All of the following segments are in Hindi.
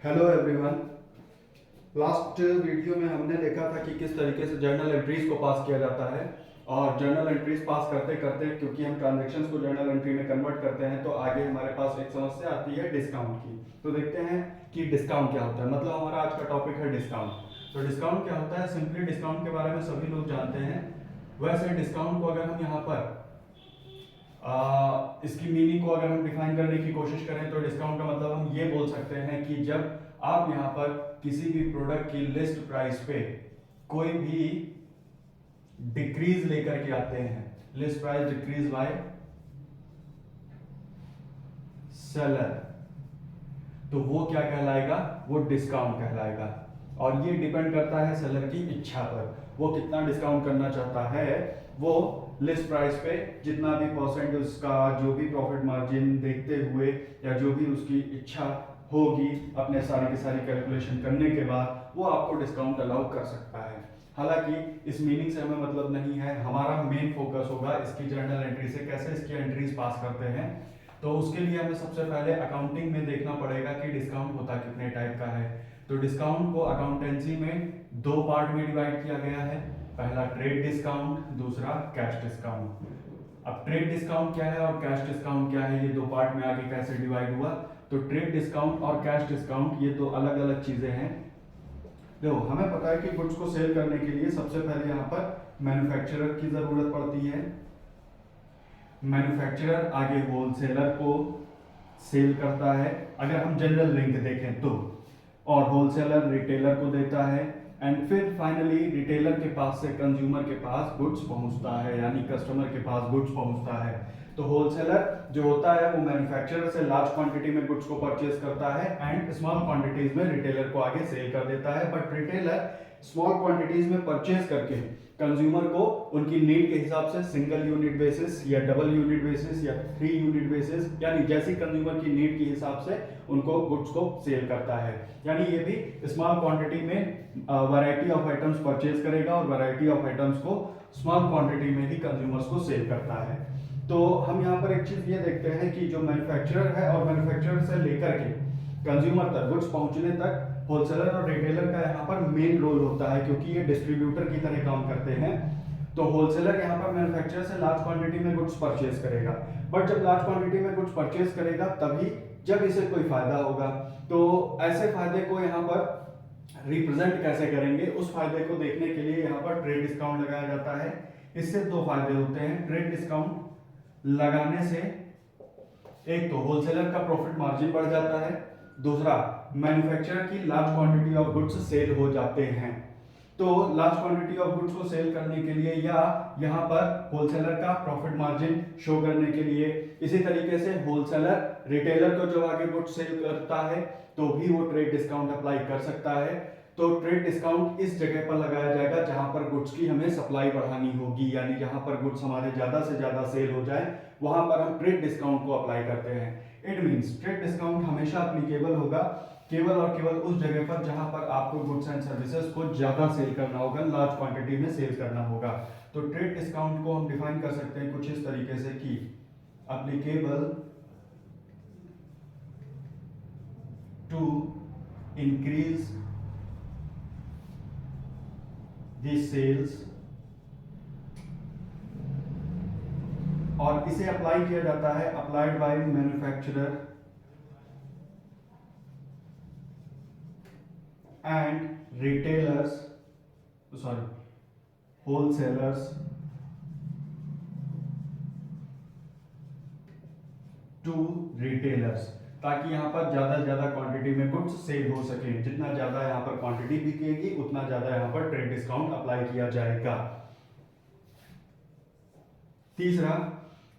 Hello everyone. लास्ट वीडियो में हमने देखा था कि किस तरीके से जर्नल एंट्रीज को पास किया जाता है। और जर्नल एंट्रीज पास करते करते क्योंकि हम ट्रांजैक्शंस को जर्नल एंट्री में कन्वर्ट करते हैं तो आगे हमारे पास एक समस्या आती है डिस्काउंट की। तो देखते हैं कि डिस्काउंट क्या होता है। मतलब हमारा आज का टॉपिक है डिस्काउंट। तो डिस्काउंट क्या होता है? सिंपली डिस्काउंट के बारे में सभी लोग जानते हैं। वैसे डिस्काउंट को अगर हम यहाँ पर इसकी मीनिंग को अगर हम डिफाइन करने की कोशिश करें तो डिस्काउंट का मतलब हम ये बोल सकते हैं कि जब आप यहाँ पर किसी भी प्रोडक्ट की लिस्ट प्राइस पे कोई भी डिक्रीज लेकर के आते हैं, list price decrease by seller, तो वो क्या कहलाएगा? वो डिस्काउंट कहलाएगा। और ये डिपेंड करता है सेलर की इच्छा पर, वो कितना डिस्काउंट करना चाहता है। वो लिस्ट प्राइस पे जितना भी परसेंट उसका जो भी प्रॉफिट मार्जिन देखते हुए या जो भी उसकी इच्छा होगी अपने सारी की सारी कैलकुलेशन करने के बाद वो आपको डिस्काउंट अलाउ कर सकता है। हालांकि इस मीनिंग से हमें मतलब नहीं है, हमारा मेन फोकस होगा इसकी जर्नल एंट्री से कैसे इसकी एंट्रीज पास करते हैं। तो उसके लिए हमें सबसे पहले अकाउंटिंग में देखना पड़ेगा कि डिस्काउंट होता कितने टाइप का है। तो डिस्काउंट को अकाउंटेंसी में दो पार्ट में डिवाइड किया गया है। पहला ट्रेड डिस्काउंट, दूसरा कैश डिस्काउंट। अब ट्रेड डिस्काउंट क्या है और कैश डिस्काउंट क्या है, ये दो पार्ट में आगे कैसे डिवाइड हुआ। तो ट्रेड डिस्काउंट और कैश डिस्काउंट ये दो अलग अलग चीजें हैं। देखो, हमें पता है कि गुड्स को सेल करने के लिए सबसे पहले यहाँ पर मैन्युफैक्चरर की जरूरत पड़ती है। मैन्युफैक्चरर आगे होलसेलर को सेल करता है अगर हम जनरल लिंक देखें तो, और होलसेलर रिटेलर को देता है। एंड फिर फाइनली रिटेलर के पास से कंज्यूमर के पास गुड्स पहुंचता है, यानी कस्टमर के पास गुड्स पहुंचता है। तो होलसेलर जो होता है वो मैन्युफैक्चरर से लार्ज क्वांटिटी में गुड्स को परचेज करता है एंड स्मॉल क्वांटिटीज में रिटेलर को आगे सेल कर देता है। बट रिटेलर स्मॉल क्वांटिटीज में परचेज करके कंज्यूमर को उनकी नीड के हिसाब से सिंगल यूनिट बेसिस या डबल यूनिट बेसिस या 3 यूनिट बेसिस, यानी जैसी कंज्यूमर की नीड के हिसाब से उनको गुड्स को सेल करता है। यानी ये भी स्मॉल क्वांटिटी में वैरायटी ऑफ आइटम्स परचेज करेगा और वैरायटी ऑफ आइटम्स को स्मॉल क्वांटिटी में ही कंज्यूमर्स को सेल करता है। तो हम यहाँ पर एक चीज ये देखते हैं कि जो मैन्युफैक्चरर है और मैन्युफैक्चरर से लेकर के कंज्यूमर तक गुड्स पहुंचने तक होलसेलर और रिटेलर का यहाँ पर मेन रोल होता है, क्योंकि ये डिस्ट्रीब्यूटर की तरह काम करते हैं। तो होलसेलर यहाँ पर मैन्युफैक्चरर से लार्ज क्वांटिटी में गुड्स परचेज करेगा। बट जब लार्ज क्वांटिटी में गुड्स परचेज करेगा तभी जब इसे कोई फायदा होगा। तो ऐसे फायदे को यहाँ पर रिप्रेजेंट कैसे करेंगे, उस फायदे को देखने के लिए यहाँ पर ट्रेड डिस्काउंट लगाया जाता है। इससे दो फायदे होते हैं ट्रेड डिस्काउंट लगाने से। एक तो होलसेलर का प्रॉफिट मार्जिन बढ़ जाता है, दूसरा मैन्युफैक्चरर की large quantity of goods sale हो जाते हैं। तो लार्ज क्वांटिटी ऑफ गुड्स को सेल करने के लिए या यहाँ पर होलसेलर का प्रॉफिट मार्जिन शो करने के लिए, इसी तरीके से होलसेलर रिटेलर को जब आगे गुड्स सेल करता है तो भी वो ट्रेड डिस्काउंट अप्लाई कर सकता है। तो ट्रेड डिस्काउंट इस जगह पर लगाया जाएगा जहां पर गुड्स की हमें सप्लाई बढ़ानी होगी, यानी जहां पर गुड्स हमारे ज्यादा से ज्यादा सेल हो जाए वहां पर हम ट्रेड डिस्काउंट को अप्लाई करते हैं। इट मींस ट्रेड डिस्काउंट हमेशा अप्लीकेबल होगा केवल और केवल उस जगह पर जहां पर आपको गुड्स एंड सर्विसेज को ज्यादा सेल करना होगा, लार्ज क्वांटिटी में सेल करना होगा। तो ट्रेड डिस्काउंट को हम डिफाइन कर सकते हैं कुछ इस तरीके से कि applicable to increase the sales, और इसे अप्लाई किया जाता है applied by manufacturer and retailers, sorry wholesalers to retailers, ताकि यहां पर ज्यादा से ज्यादा क्वांटिटी में गुड्स सेल हो सके। जितना ज्यादा यहां पर क्वांटिटी बिकेगी उतना ज्यादा यहां पर ट्रेड डिस्काउंट अप्लाई किया जाएगा। तीसरा,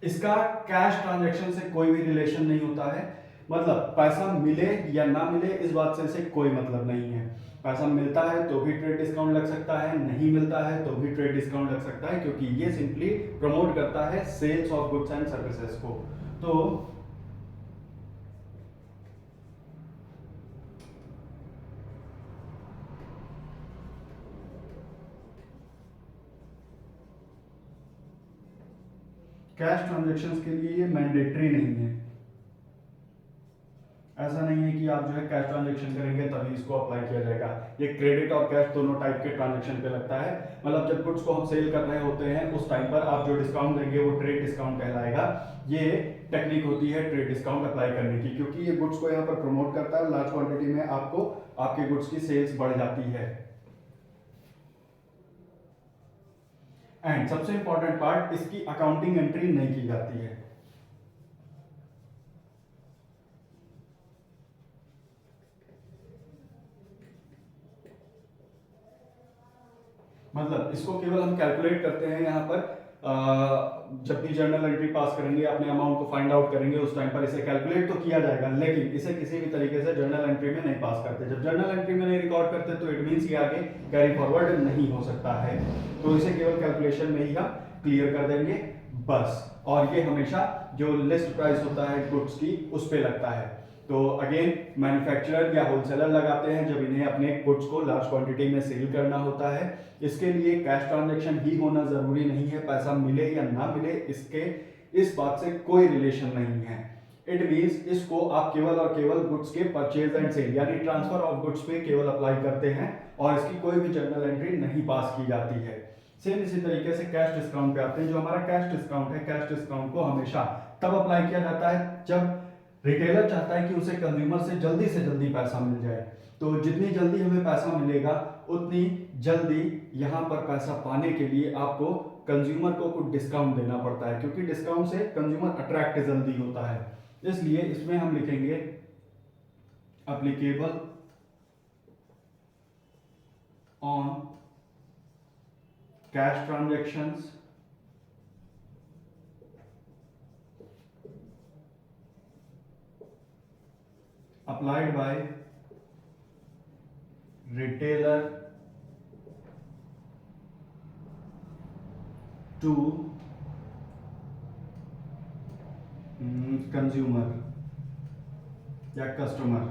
इसका कैश ट्रांजैक्शन से कोई भी रिलेशन नहीं होता है। मतलब पैसा मिले या ना मिले इस बात से इसे कोई मतलब नहीं है। पैसा मिलता है तो भी ट्रेड डिस्काउंट लग सकता है, नहीं मिलता है तो भी ट्रेड डिस्काउंट लग सकता है, क्योंकि ये सिंपली प्रमोट करता है sales of goods and services को। तो कैश ट्रांजैक्शंस के लिए ये मैंडेटरी नहीं है। ऐसा नहीं है कि आप जो है कैश ट्रांजेक्शन करेंगे तभी इसको अप्लाई किया जाएगा। ये क्रेडिट और कैश दोनों टाइप के ट्रांजेक्शन पे लगता है। मतलब जब गुड्स को हम सेल कर रहे होते हैं उस टाइम पर आप जो डिस्काउंट देंगे वो ट्रेड डिस्काउंट कहलाएगा। ये टेक्निक होती है ट्रेड डिस्काउंट अप्लाई करने की, क्योंकि ये गुड्स को यहाँ पर प्रमोट करता है और लार्ज क्वांटिटी में आपको आपके गुड्स की सेल्स बढ़ जाती है। एंड सबसे इंपॉर्टेंट पार्ट, इसकी अकाउंटिंग एंट्री नहीं की जाती है। मतलब इसको केवल हम कैलकुलेट करते हैं यहाँ पर जब भी जर्नल एंट्री पास करेंगे अपने अमाउंट को फाइंड आउट करेंगे उस टाइम पर इसे कैलकुलेट तो किया जाएगा, लेकिन इसे किसी भी तरीके से जर्नल एंट्री में नहीं पास करते। जब जर्नल एंट्री में नहीं रिकॉर्ड करते तो इट मींस ये आगे कैरी फॉरवर्ड नहीं हो सकता है। तो इसे केवल कैलकुलेशन में ही हम क्लियर कर देंगे बस। और ये हमेशा जो लिस्ट प्राइस होता है गुड्स की उस पर लगता है। तो अगेन मैन्युफैक्चरर या होलसेलर लगाते हैं जब इन्हें अपने गुड्स को लार्ज क्वांटिटी में सेल करना होता है। इसके लिए कैश ट्रांजैक्शन ही होना जरूरी नहीं है, पैसा मिले या ना मिले इसके इस बात से कोई रिलेशन नहीं है। इट मींस इसको आप केवल और केवल गुड्स के परचेज एंड सेल यानी ट्रांसफर ऑफ गुड्स पे केवल अप्लाई करते हैं और इसकी कोई भी जर्नल एंट्री नहीं पास की जाती है। सेम इसी तरीके से कैश डिस्काउंट पे आते हैं। जो हमारा कैश डिस्काउंट है, कैश डिस्काउंट को हमेशा तब अप्लाई किया जाता है जब रिटेलर चाहता है कि उसे कंज्यूमर से जल्दी पैसा मिल जाए। तो जितनी जल्दी हमें पैसा मिलेगा उतनी जल्दी यहाँ पर पैसा पाने के लिए आपको कंज्यूमर को कुछ डिस्काउंट देना पड़ता है, क्योंकि डिस्काउंट से कंज्यूमर अट्रैक्ट जल्दी होता है। इसलिए इसमें हम लिखेंगे applicable on cash transactions applied by retailer to consumer या customer.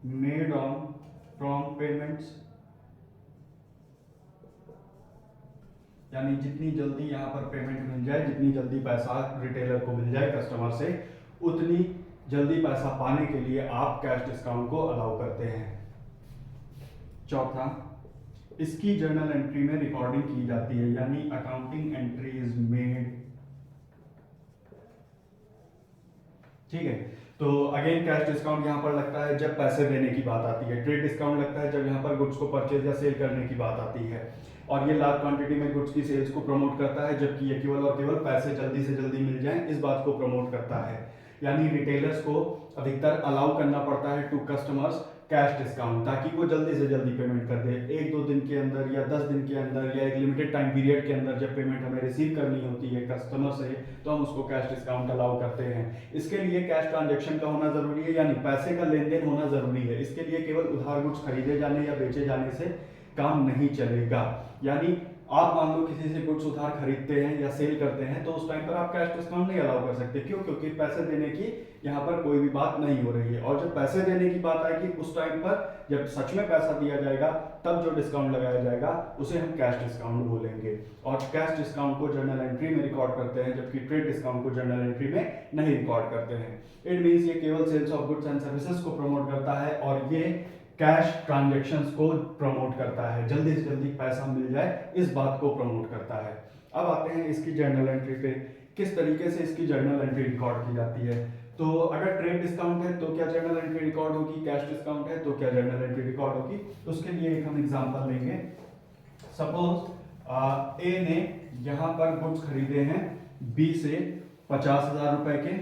Made on prompt payments, यानी जितनी जल्दी यहाँ पर पेमेंट मिल जाए, जितनी जल्दी पैसा रिटेलर को मिल जाए कस्टमर से, उतनी जल्दी पैसा पाने के लिए आप कैश डिस्काउंट को अलाउ करते हैं। चौथा, इसकी जर्नल एंट्री में रिकॉर्डिंग की जाती है, यानी अकाउंटिंग एंट्री इज मेड। ठीक है, तो अगेन कैश डिस्काउंट यहाँ पर लगता है जब पैसे देने की बात आती है। ट्रेड डिस्काउंट लगता है जब यहाँ पर गुड्स को परचेज या सेल करने की बात आती है। और ये लार्ज क्वांटिटी में गुड्स की सेल्स को प्रमोट करता है, जबकि ये केवल और केवल पैसे जल्दी से जल्दी मिल जाएं इस बात को प्रमोट करता है। यानी रिटेलर्स को अधिकतर अलाउ करना पड़ता है टू कस्टमर्स कैश डिस्काउंट, ताकि वो जल्दी से जल्दी पेमेंट कर दे। 1-2 दिन के अंदर या 10 दिन के अंदर या एक लिमिटेड टाइम पीरियड के अंदर जब पेमेंट हमें रिसीव करनी होती है कस्टमर से, तो हम उसको कैश डिस्काउंट अलाउ करते हैं। इसके लिए कैश ट्रांजैक्शन का होना जरूरी है, यानी पैसे का लेन देन होना जरूरी है। इसके लिए केवल उधार गुड्स खरीदे जाने या बेचे जाने से काम नहीं चलेगा। यानी आप मान लो किसी से गुड्स उधार खरीदते हैं या सेल करते हैं तो उस टाइम पर आप कैश डिस्काउंट नहीं अलाउ कर सकते। क्यों? क्योंकि पैसे देने की यहाँ पर कोई भी बात नहीं हो रही है। और जब पैसे देने की बात आएगी उस टाइम पर जब सच में पैसा दिया जाएगा तब जो डिस्काउंट लगाया जाएगा उसे हम कैश डिस्काउंट बोलेंगे। और कैश डिस्काउंट को जर्नल एंट्री में रिकॉर्ड करते हैं, जबकि ट्रेड डिस्काउंट को जर्नल एंट्री में नहीं रिकॉर्ड करते हैं। इट मींस ये केवल sales of goods and services को प्रमोट करता है और ये कैश ट्रांजैक्शंस को प्रमोट करता है, जल्दी से जल्दी पैसा मिल जाए इस बात को प्रमोट करता है। अब आते हैं इसकी जर्नल एंट्री पे, किस तरीके से इसकी जर्नल एंट्री रिकॉर्ड की जाती है। तो अगर ट्रेड डिस्काउंट है तो क्या जर्नल एंट्री रिकॉर्ड होगी, कैश डिस्काउंट है तो क्या जर्नल एंट्री रिकॉर्ड होगी। तो उसके लिए एक हम एग्जांपल लेंगे। सपोज ए ने यहाँ पर गुड्स खरीदे हैं बी से 50,000 रुपए के,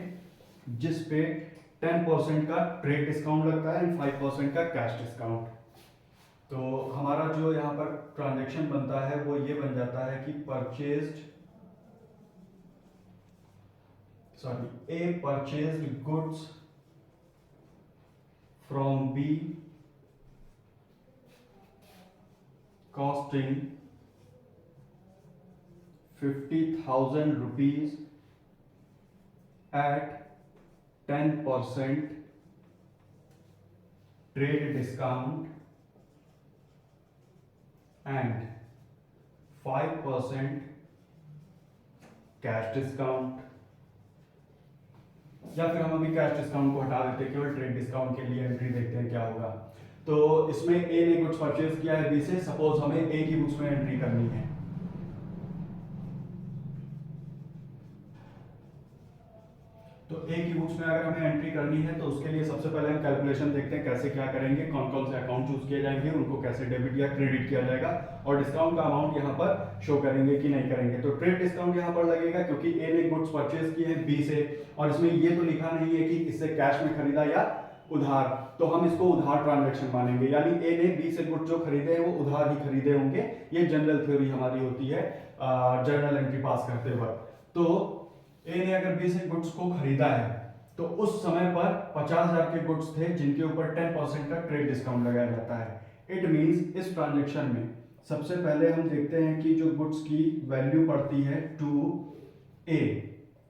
जिस पे 10% का ट्रेड डिस्काउंट लगता है एंड 5% का कैश डिस्काउंट। तो हमारा जो यहाँ पर ट्रांजैक्शन बनता है वो ये बन जाता है कि A purchased goods from B costing 50,000 rupees at 10% trade discount and 5% cash discount, या फिर हम अभी कैश डिस्काउंट को हटा देते हैं, केवल ट्रेड डिस्काउंट के लिए एंट्री देखते हैं क्या होगा। तो इसमें ए ने गुड्स परचेज किया है बी से, सपोज हमें ए की बुक्स में एंट्री करनी है। तो ए की बुक्स में अगर हमें एंट्री करनी है तो उसके लिए सबसे पहले हम कैलकुलेशन देखते हैं कैसे क्या करेंगे, कौन कौन से अकाउंट चूज किए जाएंगे, उनको कैसे डेबिट या क्रेडिट किया जाएगा, और डिस्काउंट का अमाउंट यहाँ पर शो करेंगे कि नहीं करेंगे। तो ट्रेड डिस्काउंट यहाँ पर लगेगा क्योंकि ए ने गुड्स परचेज किए हैं बी से, और इसमें ये तो लिखा नहीं है कि इससे कैश में खरीदा या उधार, तो हम इसको उधार ट्रांजैक्शन मानेंगे, यानी ए ने बी से गुड्स जो खरीदे हैं वो उधार ही खरीदे होंगे। ये जनरल थ्योरी हमारी होती है जर्नल एंट्री पास करते वक्त। तो ए ने अगर बी से गुड्स को खरीदा है तो उस समय पर 50,000 के गुड्स थे जिनके ऊपर 10% का ट्रेड डिस्काउंट लगाया जाता है। इट मींस इस ट्रांजैक्शन में सबसे पहले हम देखते हैं कि जो गुड्स की वैल्यू पड़ती है टू ए,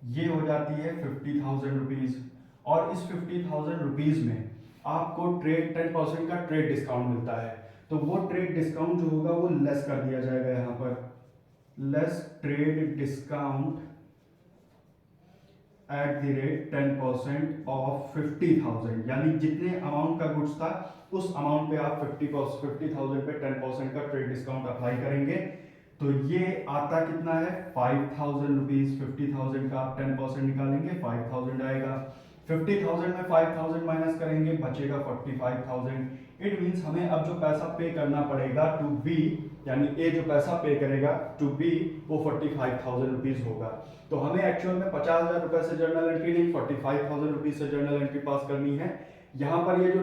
ये हो जाती है 50,000 रुपीज, और इस 50,000 रुपीज में आपको ट्रेड 10% का ट्रेड डिस्काउंट मिलता है। तो वो ट्रेड डिस्काउंट जो होगा वो लेस कर दिया जाएगा यहाँ पर, less trade discount at the rate 10% of 50,000, यानी जितने अमाउंट का गुड्स था उस अमाउंट पे आप 50,000 पे 10% का ट्रेड डिस्काउंट अप्लाई करेंगे। तो ये आता कितना है 5,000 रुपीज, 50,000 का आप 10% निकालेंगे 5,000 आएगा, 50,000 में 5,000 माइनस करेंगे बचेगा 45,000। इट मींस हमें अब जो पैसा पे करना पड़ेगा टू बी, यानी ए जो पैसा पे करेगा टू बी वो 45,000 रुपीज होगा। तो हमें एक्चुअल में 50,000 रुपए से जर्नल एंट्री नहीं 45,000 रुपीज से जर्नल एंट्री पास करनी है। यहाँ पर ये जो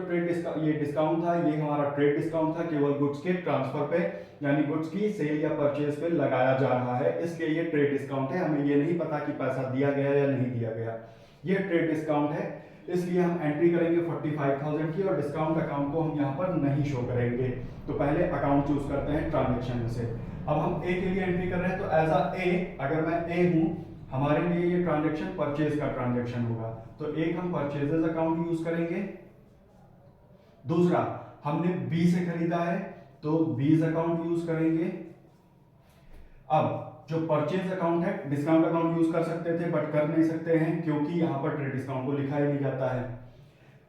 ये डिस्काउंट था ये हमारा ट्रेड डिस्काउंट था, केवल गुड्स के ट्रांसफर पे यानी गुड्स की सेल या परचेज पे लगाया जा रहा है, इसलिए ये ट्रेड डिस्काउंट है। हमें ये नहीं पता कि पैसा दिया गया या नहीं दिया गया, ये ट्रेड डिस्काउंट है, इसलिए हम एंट्री करेंगे 45,000 की, और डिस्काउंट अकाउंट को हम यहाँ पर नहीं शो करेंगे। तो पहले अकाउंट चूज करते हैं ट्रांजेक्शन में से। अब हम ए के लिए एंट्री कर रहे हैं, तो एज अ ए अगर मैं ए हूं, हमारे लिए ये ट्रांजेक्शन परचेज का ट्रांजेक्शन होगा, तो एक हम परचेजेस अकाउंट यूज करेंगे। दूसरा हमने बी से खरीदा है तो बीज अकाउंट यूज करेंगे। अब जो परचेज अकाउंट है डिस्काउंट अकाउंट यूज कर सकते थे बट कर नहीं सकते हैं क्योंकि यहां पर ट्रेड डिस्काउंट को लिखा ही नहीं जाता है।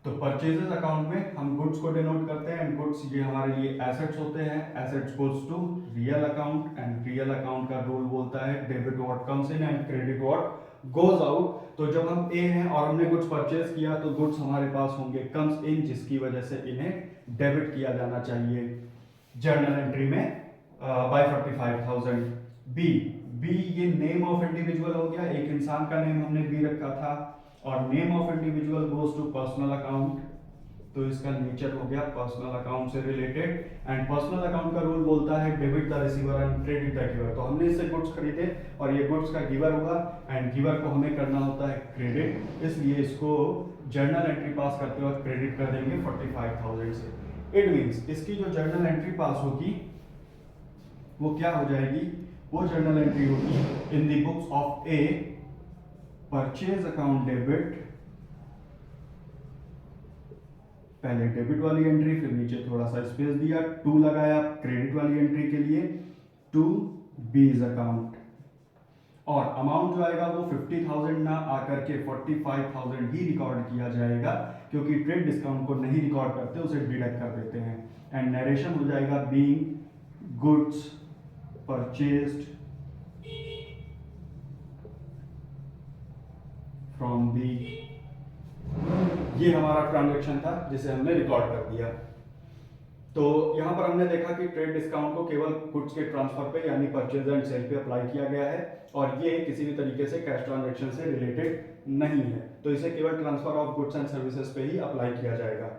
तो परचेजेस अकाउंट में हम गुड्स को डिनोट करते हैं, एंड गुड्स ये हमारे लिए एसेट्स होते हैं, assets goes to real account, and real account का रूल बोलता है debit what comes in and credit what goes out. तो जब हम ए हैं और हमने गुड्स परचेज किया तो गुड्स हमारे पास होंगे कम्स इन, जिसकी वजह से इन्हें डेबिट किया जाना चाहिए जर्नल एंट्री में बाय 45,000। बी, बी ये नेम ऑफ इंडिविजुअल हो गया, एक इंसान का नेम हमने बी रखा था, और name of individual goes to personal account, तो इसका नेचर हो गया पर्सनल अकाउंट से रिलेटेड, एंड पर्सनल अकाउंट का रूल बोलता है debit the receiver and credit the giver. तो हमने इससे गुड्स खरीदे और ये गुड्स का गिवर होगा, एंड गिवर को हमें करना होता है क्रेडिट, इसलिए इसको जर्नल एंट्री पास करते वक्त क्रेडिट कर देंगे 45,000 से। इट मींस इसकी जो जर्नल एंट्री पास होगी वो क्या हो जाएगी, वो जर्नल एंट्री होगी in the books of A purchase account debit, पहले डेबिट वाली एंट्री फिर नीचे थोड़ा सा स्पेस दिया, टू लगाया क्रेडिट वाली एंट्री के लिए, टू बीज अकाउंट, और अमाउंट जो आएगा वो 50,000 ना आकर के 45,000 ही रिकॉर्ड किया जाएगा क्योंक't ट्रेड डिस्काउंट को नहीं रिकॉर्ड करते, उसे डिडक्ट कर देते हैं। एंड नरेशन हो जाएगा being goods purchased from the, ये हमारा ट्रांजैक्शन था जिसे हमने रिकॉर्ड कर दिया। तो यहां पर हमने देखा कि ट्रेड डिस्काउंट को केवल गुड्स के ट्रांसफर पे यानी परचेज एंड सेल पे अप्लाई किया गया है, और ये किसी भी तरीके से कैश ट्रांजैक्शन से रिलेटेड नहीं है, तो इसे केवल transfer of goods and services पे ही अप्लाई किया जाएगा।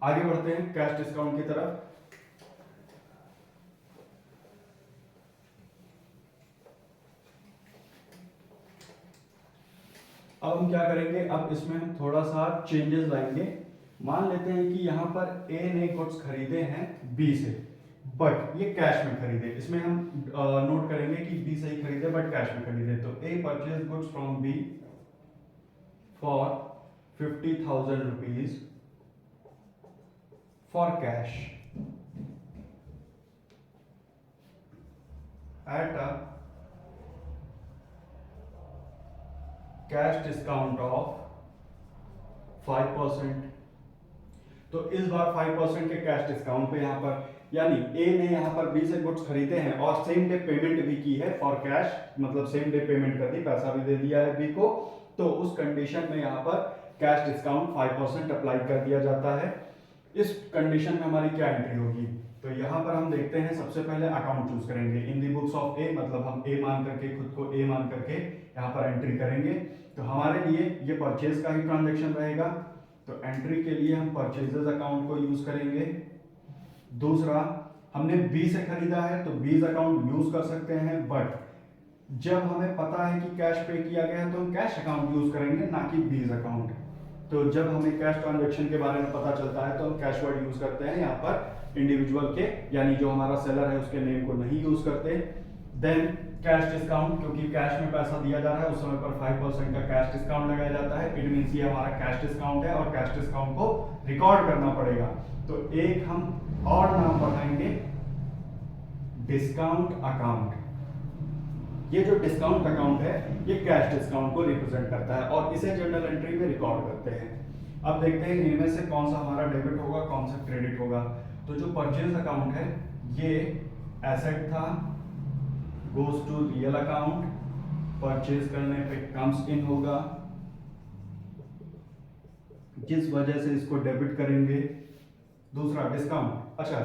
आगे बढ़ते हैं कैश डिस्काउंट की तरफ। अब हम क्या करेंगे, अब इसमें हम थोड़ा सा चेंजेस लाएंगे। मान लेते हैं कि यहां पर ए ने गुड्स खरीदे हैं बी से, बट ये कैश में खरीदे, इसमें हम नोट करेंगे कि बी से ही खरीदे बट कैश में खरीदे। तो A purchase goods from B for 50,000 rupees for cash at a cash discount of 5%। तो इस बार 5% के कैश डिस्काउंट पे यहाँ पर, यानी ए ने यहाँ पर बी से गुड्स खरीदे हैं और सेम डे पेमेंट भी की है फॉर कैश, मतलब सेम डे पेमेंट कर दी, पैसा भी दे दिया है बी को, तो उस कंडीशन में यहाँ पर कैश डिस्काउंट 5% अप्लाई कर दिया जाता है। इस कंडीशन में हमारी क्या एंट्री होगी, तो यहाँ पर हम देखते हैं सबसे पहले अकाउंट चूज करेंगे इन दी बुक्स ऑफ ए, मतलब हम ए मान करके, खुद को ए मान करके यहाँ पर एंट्री करेंगे। तो हमारे लिए ये परचेज का ही ट्रांजेक्शन रहेगा, तो एंट्री के लिए हम परचेजेस अकाउंट को यूज करेंगे। दूसरा, हमने बी से खरीदा है तो बीज अकाउंट यूज कर सकते हैं, बट जब हमें पता है कि कैश पे किया गया है तो हम कैश अकाउंट यूज करेंगे, ना कि बीज अकाउंट। तो जब हमें कैश ट्रांजैक्शन के बारे में पता चलता है तो हम कैश वर्ड यूज करते हैं, यहाँ पर इंडिविजुअल के, यानी जो हमारा सेलर है उसके नेम को नहीं यूज करते। देन कैश डिस्काउंट, क्योंकि कैश में पैसा दिया जा रहा है उस समय पर 5% का कैश डिस्काउंट लगाया जाता है, इट मींस ये हमारा कैश डिस्काउंट है और कैश डिस्काउंट को रिकॉर्ड करना पड़ेगा। तो एक हम और नाम बढ़ाएंगे, डिस्काउंट अकाउंट। ये जो डिस्काउंट अकाउंट है ये कैश डिस्काउंट को रिप्रेजेंट करता है और इसे जर्नल एंट्री में रिकॉर्ड करते हैं। अब देखते हैं इनमें से कौन सा हमारा डेबिट होगा, कौन सा क्रेडिट होगा। तो जो परचेज अकाउंट है ये एसेट था, goes to real account, purchase करने पे कम्स इन होगा, जिस वजह से इसको डेबिट करेंगे। दूसरा डिस्काउंट, अच्छा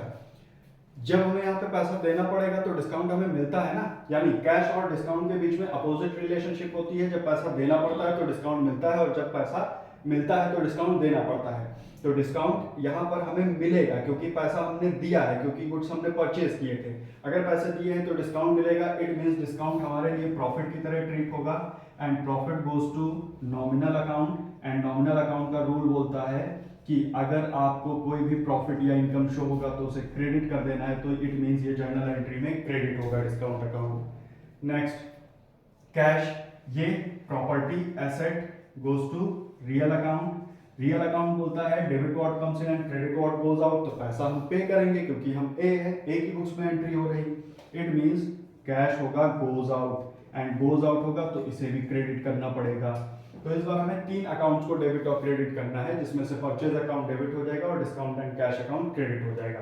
जब हमें यहाँ पे पैसा देना पड़ेगा तो डिस्काउंट हमें मिलता है ना, यानी कैश और डिस्काउंट के बीच में अपोजिट रिलेशनशिप होती है। जब पैसा देना पड़ता है तो डिस्काउंट मिलता है और जब पैसा मिलता है तो डिस्काउंट देना पड़ता है। तो डिस्काउंट यहाँ पर हमें मिलेगा क्योंकि पैसा हमने दिया है, क्योंकि गुड्स हमने परचेज किए थे। अगर पैसे दिए हैं तो डिस्काउंट मिलेगा, इट मींस डिस्काउंट हमारे लिए प्रॉफिट की तरह ट्रीट होगा and profit goes to nominal account. And nominal account का रूल बोलता है कि अगर आपको कोई भी प्रॉफिट या इनकम शो होगा तो उसे क्रेडिट कर देना है, तो इट मींस ये जर्नल एंट्री में क्रेडिट होगा डिस्काउंट अकाउंट। नेक्स्ट कैश, ये property asset goes to real account. Real account बोलता है debit what comes in and credit what goes out, तो पैसा हम पे करेंगे क्योंकि हम ए है, ए की बुक्स में एंट्री हो रही, इट मींस कैश होगा goes out and goes out होगा तो इसे भी क्रेडिट करना पड़ेगा। तो इस बार हमें 3 अकाउंट्स को डेबिट और क्रेडिट करना है, जिसमें से परचेज अकाउंट डेबिट हो जाएगा और discount and cash account credit हो जाएगा।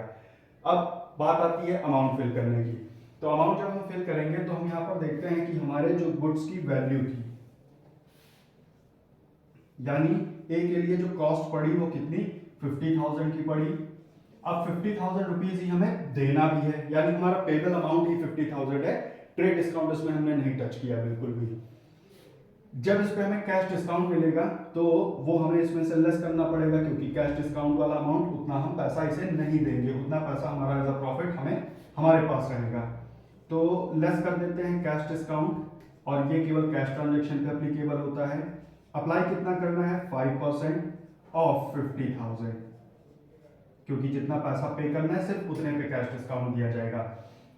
अब बात आती है अमाउंट फिल करने की। तो अमाउंट जब हम फिल करेंगे तो हम यहाँ पर देखते हैं कि हमारे जो गुड्स की वैल्यू थी, यानी ए के लिए जो कॉस्ट पड़ी वो कितनी, 50,000 की पड़ी। अब 50,000 रुपीज ही हमें देना भी है, यानी हमारा पेबल अमाउंट ही 50,000 है। ट्रेड डिस्काउंट इसमें हमने नहीं टच किया बिल्कुल भी। जब इस पे हमें कैश डिस्काउंट मिलेगा तो वो हमें इसमें से लेस करना पड़ेगा, क्योंकि कैश डिस्काउंट वाला अमाउंट उतना हम पैसा इसे नहीं देंगे, उतना पैसा हमारा एज अ प्रॉफिट हमारे पास रहेगा। तो लेस कर देते हैं कैश डिस्काउंट, और ये केवल कैश ट्रांजैक्शन पे एप्लीकेबल होता है। अप्लाई कितना करना है, 5% ऑफ 50,000, क्योंकि जितना पैसा पे करना है सिर्फ उतने पे कैश डिस्काउंट दिया जाएगा।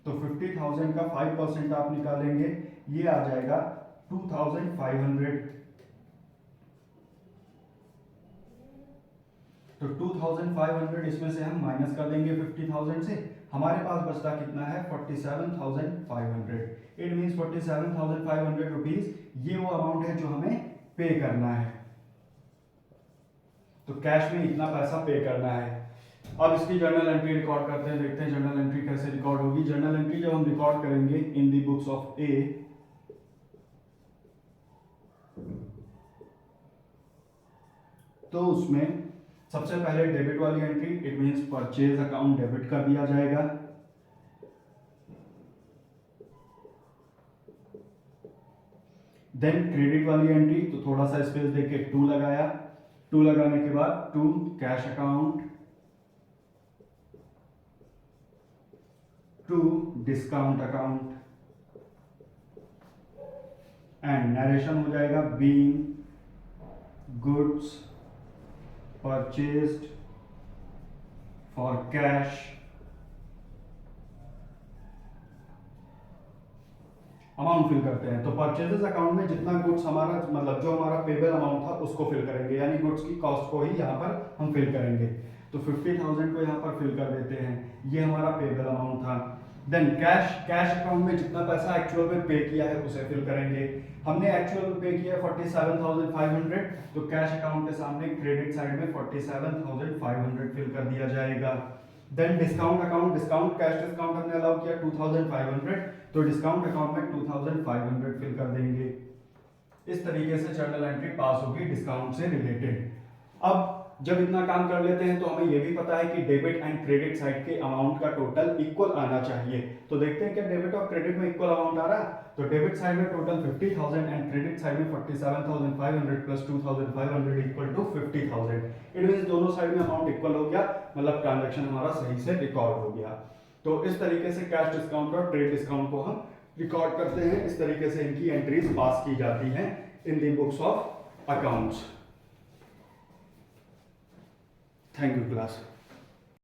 तो 50,000 का 5% आप निकालेंगे, ये आ जाएगा 2,500। तो 2,500 इसमें से हम माइनस कर देंगे 50,000 से, हमारे पास बचता कितना है, 47,500। इट मींस 47,500 रुपीज ये वो अमाउंट है जो हमें पे करना है। तो कैश में इतना पैसा पे करना है। अब इसकी जर्नल एंट्री रिकॉर्ड करते हैं, देखते हैं जर्नल एंट्री कैसे रिकॉर्ड होगी। जर्नल एंट्री जब हम रिकॉर्ड करेंगे इन दी बुक्स ऑफ ए, तो उसमें सबसे पहले डेबिट वाली entry, it means purchase account debit कर दिया जाएगा। देन क्रेडिट वाली एंट्री, तो थोड़ा सा स्पेस देके 2 लगाया, 2 लगाने के बाद 2 cash account, 2 discount account, and narration हो जाएगा being goods purchased for cash amount fill करते हैं। तो परचेजेस अकाउंट में जितना गुड्स हमारा, मतलब जो हमारा पेबल अमाउंट था उसको फिल करेंगे, यानी गुड्स की कॉस्ट को ही यहाँ पर हम फिल करेंगे। तो 50,000 को यहाँ पर फिल कर देते हैं, ये हमारा पेबल अमाउंट था। देन कैश अकाउंट में जितना पैसा एक्चुअल में पे किया है उसे फिल करेंगे। हमने एक्चुअल में पे किया 47,500, तो कैश अकाउंट के सामने क्रेडिट साइड में 47,500 फिल कर दिया जाएगा। Then discount account, cash discount हमने अलाउ किया 2,500, तो डिस्काउंट अकाउंट में 2,500 फिल कर देंगे। इस तरीके से जर्नल एंट्री पास होगी डिस्काउंट से रिलेटेड। अब जब इतना काम कर लेते हैं तो हमें यह भी पता है कि डेबिट एंड क्रेडिट साइड के अमाउंट का टोटल इक्वल आना चाहिए। तो देखते हैं क्या डेबिट और क्रेडिट में इक्वल अमाउंट आ रहा है। तो डेबिट साइड में टोटल 50,000 एंड क्रेडिट साइड में 47,500 plus 2,500 equal to 50,000। It means दोनों साइड में अमाउंट इक्वल हो गया, मतलब ट्रांजैक्शन हमारा सही से रिकॉर्ड हो गया। तो इस तरीके से कैश डिस्काउंट और ट्रेड डिस्काउंट को हम रिकॉर्ड करते हैं। इस तरीके से इनकी एंट्रीज पास की जाती हैं in the books of accounts. Thank you, class.